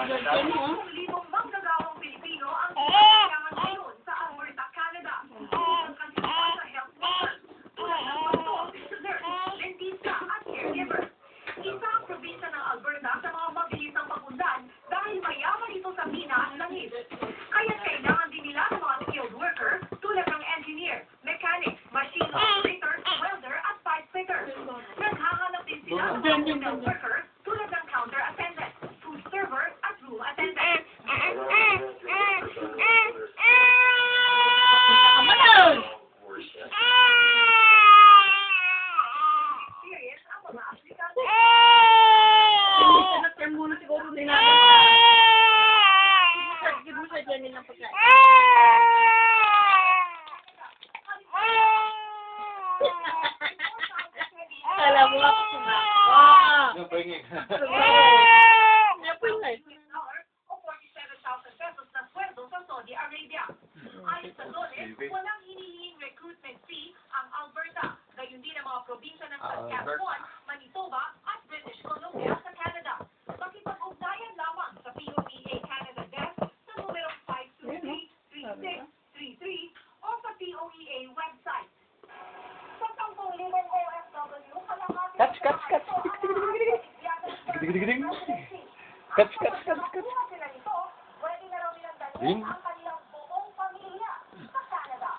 libong manggagawang Pilipino ang kailangan ngayon sa Alberta, Canada. Ang kandidato sa health workers, tulad ng doktor, nurse, dentista at caregiver. Isa ang probinsya ng Alberta sa mga mabilisang pagundan dahil mayaman ito sa mina at langis. Kaya kailangan din nila ng mga skilled worker tulad ng engineer, mechanic, machine operator, welder at pipe fitter. Naghahanap din sila ng mga hotel worker tulad ng counter attendant, food server at room attendant. Serious ang mga aplikante. Muna siguro din give mo siya dyan ng pagkain. Kala mo ako sumakwa. Napingin. Napingin. O 47,000 pesos na sweldo sa Saudi Arabia. Ayon sa DOLE, walang hinihinging recruitment fee ang Alberta. Gayon din ang mga probinsya ng Saskatchewan, Manitoba at British Columbia sa Canada. Makipag-ugnayan lamang sa POEA Canada Desk sa numero 523-3633 o sa POEA website. Sa 10,000 OFW, kalahati Cuts. Gidig. Cuts. sila nito, pwede na raw nilang dalhin ang kanilang buong pamilya sa Canada.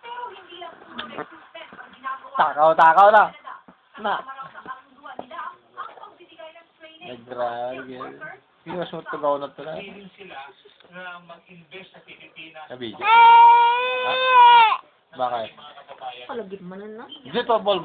Pero hindi lang puro recruitment ang ginagawa Takaw na. na. Sa kasunduan nila ang pagbibigay ng training. Nagdrag. Pinas mo tagaw na ito na. Willing sila na mag-invest sa Pilipinas. Sabi dyan. Bakit? Mga kababayan. Kalagit mo na. Dito, bol.